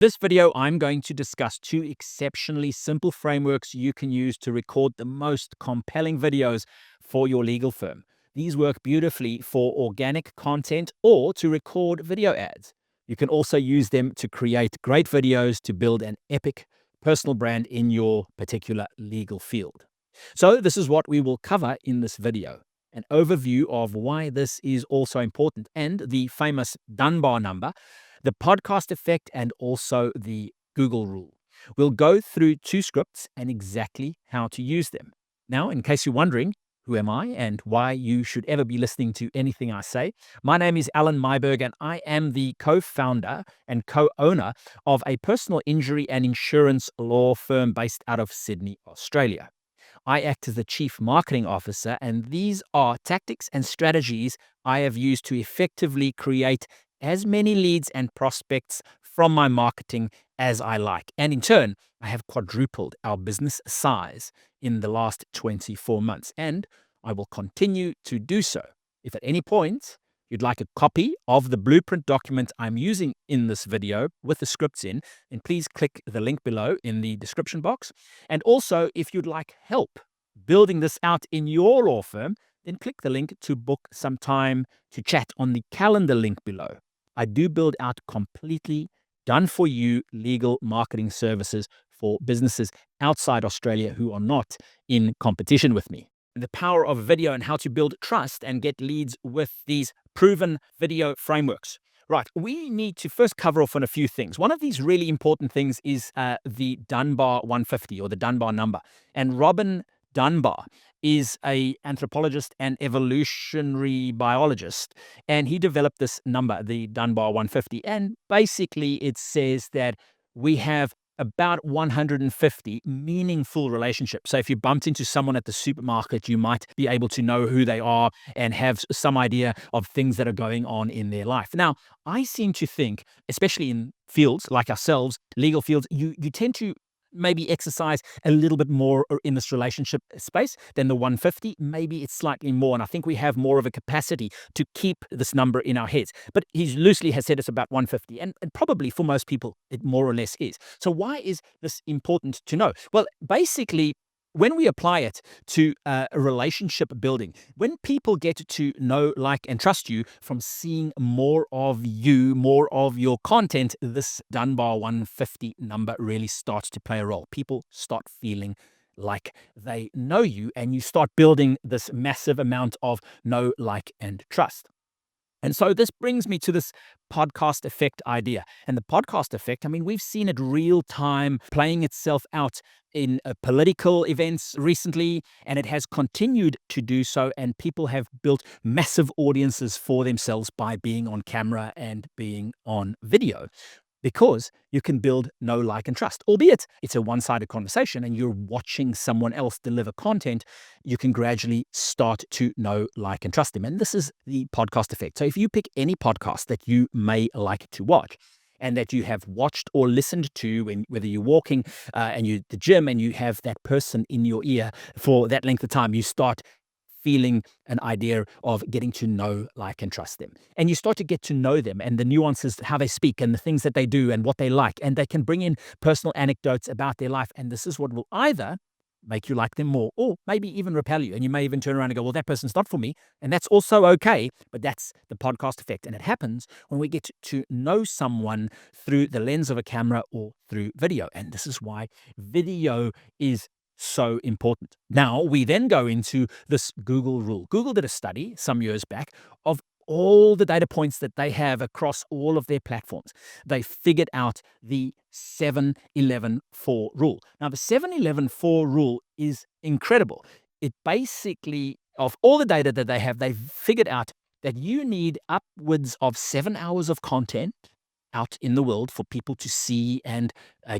This video, I'm going to discuss two exceptionally simple frameworks you can use to record the most compelling videos for your legal firm. These work beautifully for organic content or to record video ads. You can also use them to create great videos to build an epic personal brand in your particular legal field. So this is what we will cover in this video. An overview of why this is also important and the famous Dunbar number, the podcast effect, and also the Google rule. We'll go through two scripts and exactly how to use them. Now, in case you're wondering, who am I and why you should ever be listening to anything I say? My name is Alan Myberg, and I am the co-founder and co-owner of a personal injury and insurance law firm based out of Sydney, Australia. I act as the chief marketing officer, and these are tactics and strategies I have used to effectively create as many leads and prospects from my marketing as I like. And in turn, I have quadrupled our business size in the last 24 months, and I will continue to do so. If at any point you'd like a copy of the blueprint document I'm using in this video with the scripts in, then please click the link below in the description box. And also, if you'd like help building this out in your law firm, then click the link to book some time to chat on the calendar link below. I do build out completely done-for-you legal marketing services for businesses outside Australia who are not in competition with me. The power of video and how to build trust and get leads with these proven video frameworks. Right, we need to first cover off on a few things. One of these really important things is the Dunbar 150 or the Dunbar number. And Robin Dunbar is an anthropologist and evolutionary biologist, and he developed this number, the Dunbar 150. And basically, it says that we have about 150 meaningful relationships. So if you bumped into someone at the supermarket, you might be able to know who they are and have some idea of things that are going on in their life. Now, I seem to think, especially in fields like ourselves, legal fields, you tend to maybe exercise a little bit more in this relationship space than the 150. Maybe it's slightly more. And I think we have more of a capacity to keep this number in our heads. But he loosely has said it's about 150. And probably for most people, it more or less is. So why is this important to know? Well, basically, when we apply it to a relationship building, when people get to know, like, and trust you from seeing more of you, more of your content, this Dunbar 150 number really starts to play a role. People start feeling like they know you, and you start building this massive amount of know, like, and trust. And so this brings me to this podcast effect idea. And the podcast effect, I mean, we've seen it real time playing itself out in political events recently, and it has continued to do so. And people have built massive audiences for themselves by being on camera and being on video, because you can build know, like, and trust. Albeit it's a one-sided conversation and you're watching someone else deliver content, you can gradually start to know, like, and trust them. And this is the podcast effect. So if you pick any podcast that you may like to watch and that you have watched or listened to, when, whether you're walking and you're at the gym and you have that person in your ear for that length of time, you start feeling an idea of getting to know, like, and trust them. And you start to get to know them and the nuances, how they speak and the things that they do and what they like. And they can bring in personal anecdotes about their life. And this is what will either make you like them more or maybe even repel you. And you may even turn around and go, well, that person's not for me. And that's also okay. But that's the podcast effect. And it happens when we get to know someone through the lens of a camera or through video. And this is why video is so important. Now, we then go into this Google rule. Google did a study some years back of all the data points that they have across all of their platforms. They figured out the 7-11-4 rule. Now, the 7-11-4 rule is incredible. It basically, of all the data that they have, they've figured out that you need upwards of 7 hours of content out in the world for people to see and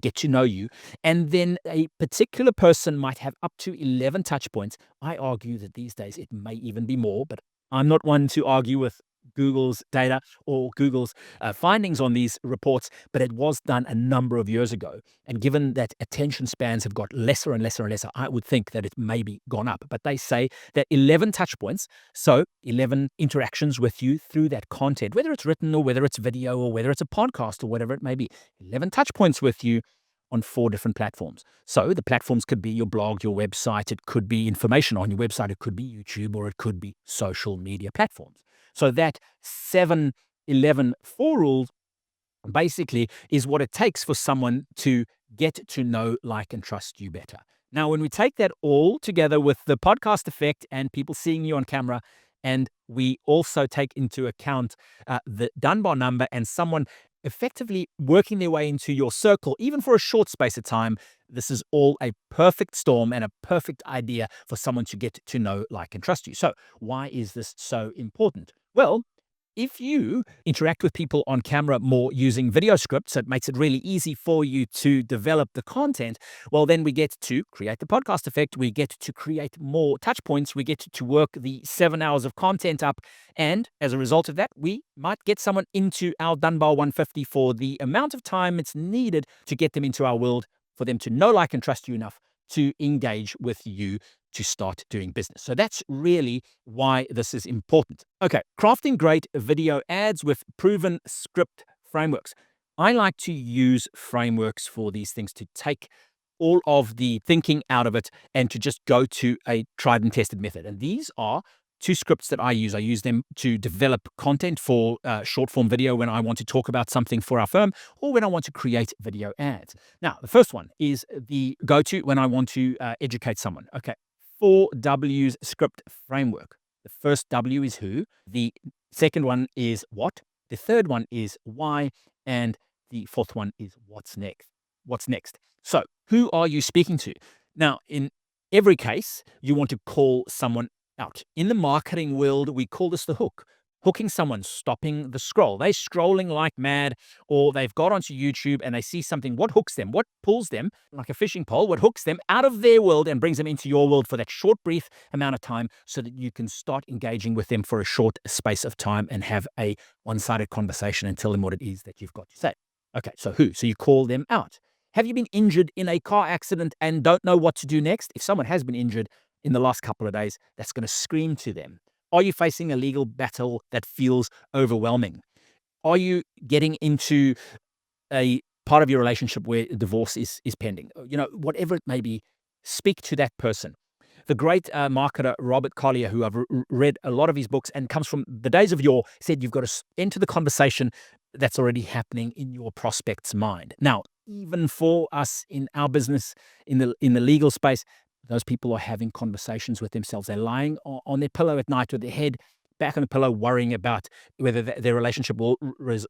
get to know you. And then a particular person might have up to 11 touch points. I argue that these days it may even be more, but I'm not one to argue with Google's data or Google's findings on these reports, but it was done a number of years ago. And given that attention spans have got lesser and lesser and lesser, I would think that it may be gone up. But they say that 11 touch points, so 11 interactions with you through that content, whether it's written or whether it's video or whether it's a podcast or whatever it may be, 11 touch points with you on 4 different platforms. So the platforms could be your blog, your website, it could be information on your website, it could be YouTube, or it could be social media platforms. So that 7-11-4 rule basically is what it takes for someone to get to know, like, and trust you better. Now, when we take that all together with the podcast effect and people seeing you on camera, and we also take into account the Dunbar number and someone effectively working their way into your circle, even for a short space of time, this is all a perfect storm and a perfect idea for someone to get to know, like, and trust you. So why is this so important? Well, if you interact with people on camera more using video scripts, it makes it really easy for you to develop the content. Well, then we get to create the podcast effect. We get to create more touch points. We get to work the 7 hours of content up. And as a result of that, we might get someone into our Dunbar 150 for the amount of time it's needed to get them into our world, for them to know, like, and trust you enough to engage with you to start doing business. So that's really why this is important. Okay, crafting great video ads with proven script frameworks. I like to use frameworks for these things to take all of the thinking out of it and to just go to a tried and tested method. And these are 2 scripts that I use. I use them to develop content for short form video when I want to talk about something for our firm or when I want to create video ads. Now, the first one is the go-to when I want to educate someone. Okay, 4Ws script framework. The first W is who. The second one is what. The third one is why. And the fourth one is what's next. What's next? So, who are you speaking to? Now, in every case, you want to call someone out. In the marketing world, we call this the hook. Hooking someone, stopping the scroll. They're scrolling like mad, or they've got onto YouTube and they see something. What hooks them? What pulls them, like a fishing pole, what hooks them out of their world and brings them into your world for that short, brief amount of time so that you can start engaging with them for a short space of time and have a one-sided conversation and tell them what it is that you've got to say. Okay, so who? So you call them out. Have you been injured in a car accident and don't know what to do next? If someone has been injured in the last couple of days, that's going to scream to them. Are you facing a legal battle that feels overwhelming? Are you getting into a part of your relationship where divorce is pending? Whatever it may be, speak to that person. The great marketer Robert Collier, who I've read a lot of his books and comes from the days of yore, said you've got to enter the conversation that's already happening in your prospect's mind. Now, even for us in our business, in the legal space, those people are having conversations with themselves. They're lying on their pillow at night with their head back on the pillow, worrying about whether their relationship will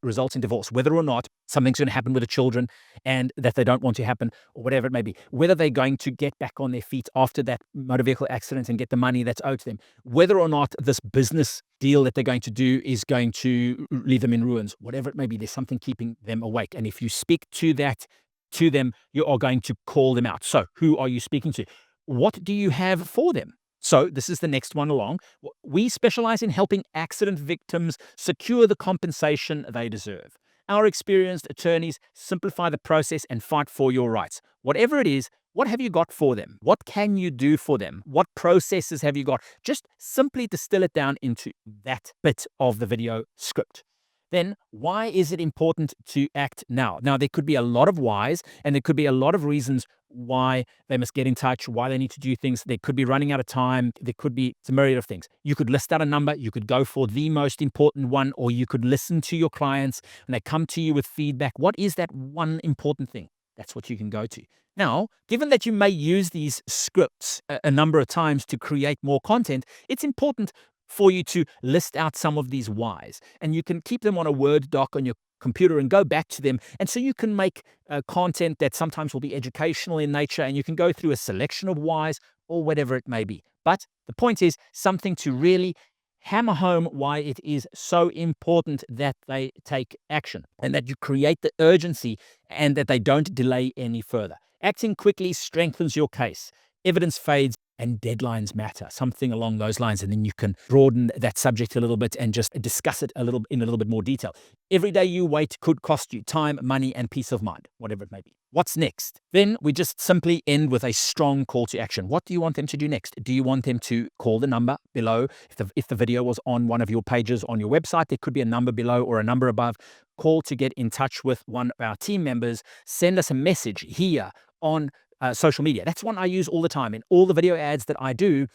result in divorce, whether or not something's going to happen with the children and that they don't want to happen, or whatever it may be, whether they're going to get back on their feet after that motor vehicle accident and get the money that's owed to them, whether or not this business deal that they're going to do is going to leave them in ruins, whatever it may be, there's something keeping them awake. And if you speak to them, you are going to call them out. So who are you speaking to? What do you have for them? So this is the next one along. We specialize in helping accident victims secure the compensation they deserve. Our experienced attorneys simplify the process and fight for your rights. Whatever it is, what have you got for them? What can you do for them? What processes have you got? Just simply distill it down into that bit of the video script. Then why is it important to act now? Now, there could be a lot of whys, and there could be a lot of reasons why they must get in touch, why they need to do things. They could be running out of time. There could be a myriad of things. You could list out a number. You could go for the most important one, or you could listen to your clients and they come to you with feedback. What is that one important thing? That's what you can go to. Now, given that you may use these scripts a number of times to create more content, it's important for you to list out some of these whys, and you can keep them on a Word doc on your computer and go back to them. And so you can make content that sometimes will be educational in nature, and you can go through a selection of whys or whatever it may be. But the point is something to really hammer home why it is so important that they take action and that you create the urgency and that they don't delay any further. Acting quickly strengthens your case. Evidence fades, and deadlines matter, something along those lines. And then you can broaden that subject a little bit and just discuss it in a little bit more detail. Every day you wait could cost you time, money, and peace of mind, whatever it may be. What's next? Then we just simply end with a strong call to action. What do you want them to do next? Do you want them to call the number below? If the video was on one of your pages on your website, there could be a number below or a number above. Call to get in touch with one of our team members. Send us a message here on social media. That's one I use all the time. In all the video ads that I do,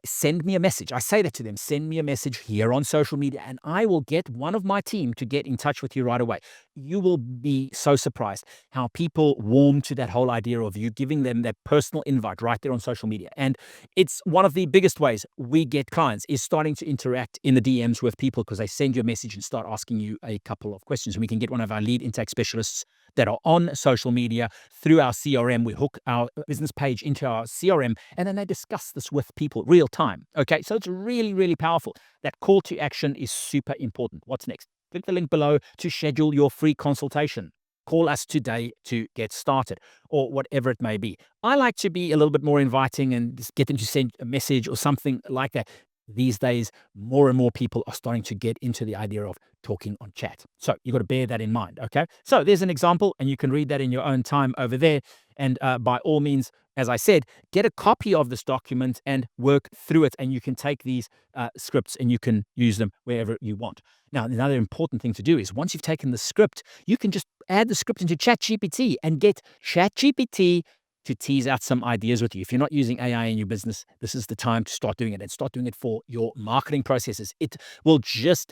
send me a message. I say that to them, send me a message here on social media, and I will get one of my team to get in touch with you right away. You will be so surprised how people warm to that whole idea of you giving them that personal invite right there on social media. And it's one of the biggest ways we get clients is starting to interact in the DMs with people because they send you a message and start asking you a couple of questions. And we can get one of our lead intake specialists that are on social media through our CRM. We hook our business page into our CRM, and then they discuss this with people real time. Okay, so it's really, really powerful. That call to action is super important. What's next? Click the link below to schedule your free consultation. Call us today to get started, or whatever it may be. I like to be a little bit more inviting and just get them to send a message or something like that. These days, more and more people are starting to get into the idea of talking on chat. So you've got to bear that in mind, okay? So there's an example, and you can read that in your own time over there. And by all means, as I said, get a copy of this document and work through it. And you can take these scripts and you can use them wherever you want. Now, another important thing to do is once you've taken the script, you can just add the script into ChatGPT and get ChatGPT to tease out some ideas with you. If you're not using AI in your business, this is the time to start doing it, and start doing it for your marketing processes. It will just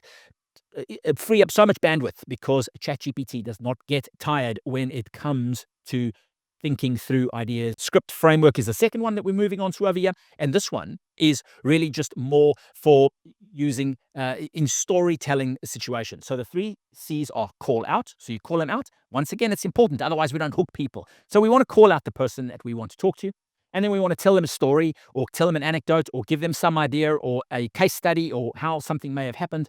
free up so much bandwidth because ChatGPT does not get tired when it comes to thinking through ideas. Script framework is the second one that we're moving on to over here. And this one is really just more for using in storytelling situations. So the 3 C's are call out. So you call them out. Once again, it's important. Otherwise, we don't hook people. So we want to call out the person that we want to talk to. And then we want to tell them a story or tell them an anecdote or give them some idea or a case study or how something may have happened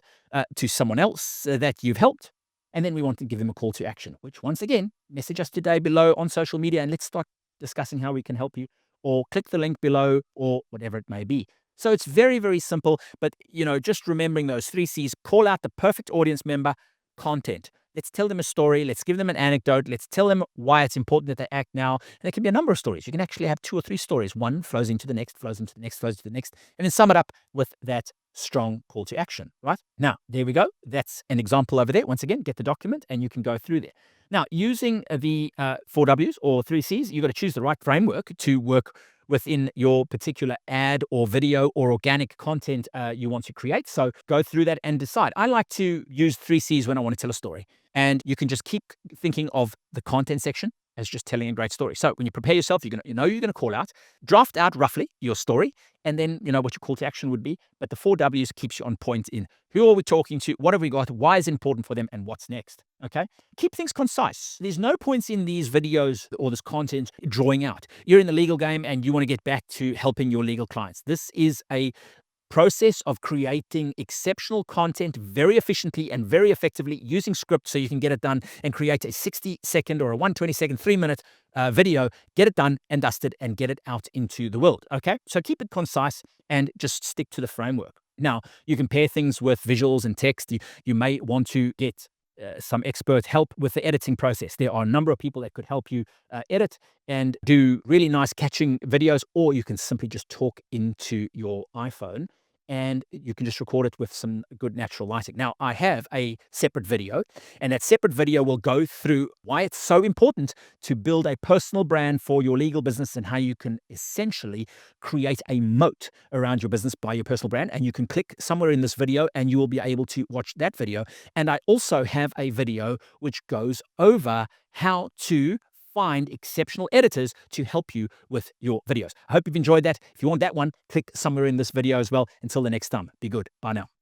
to someone else that you've helped. And then we want to give them a call to action, which once again, message us today below on social media and let's start discussing how we can help you, or click the link below or whatever it may be. So it's very, very simple, but just remembering those 3 C's: call out the perfect audience member, content. Let's tell them a story. Let's give them an anecdote. Let's tell them why it's important that they act now. And there can be a number of stories. You can actually have 2 or 3 stories. One flows into the next, flows into the next, flows into the next, and then sum it up with that strong call to action, right? Now, there we go. That's an example over there. Once again, get the document and you can go through there. Now, using the 4 W's or 3 C's, you've got to choose the right framework to work within your particular ad or video or organic content you want to create. So go through that and decide. I like to use 3 C's when I want to tell a story. And you can just keep thinking of the content section as just telling a great story. So when you prepare yourself, you're going to call out, draft out roughly your story, and then what your call to action would be. But the 4 W's keeps you on point in who are we talking to, what have we got, why is it important for them, and what's next. Okay? Keep things concise. There's no points in these videos or this content drawing out. You're in the legal game and you want to get back to helping your legal clients. This is a process of creating exceptional content very efficiently and very effectively using script so you can get it done and create a 60-second or a 120-second, 3-minute video, get it done and dusted and get it out into the world. Okay, so keep it concise and just stick to the framework. Now, you can pair things with visuals and text. You may want to get some expert help with the editing process. There are a number of people that could help you edit and do really nice catching videos, or you can simply just talk into your iPhone and you can just record it with some good natural lighting. Now, I have a separate video, and that separate video will go through why it's so important to build a personal brand for your legal business and how you can essentially create a moat around your business by your personal brand. And you can click somewhere in this video and you will be able to watch that video. And I also have a video which goes over how to find exceptional editors to help you with your videos. I hope you've enjoyed that. If you want that one, click somewhere in this video as well. Until the next time, be good. Bye now.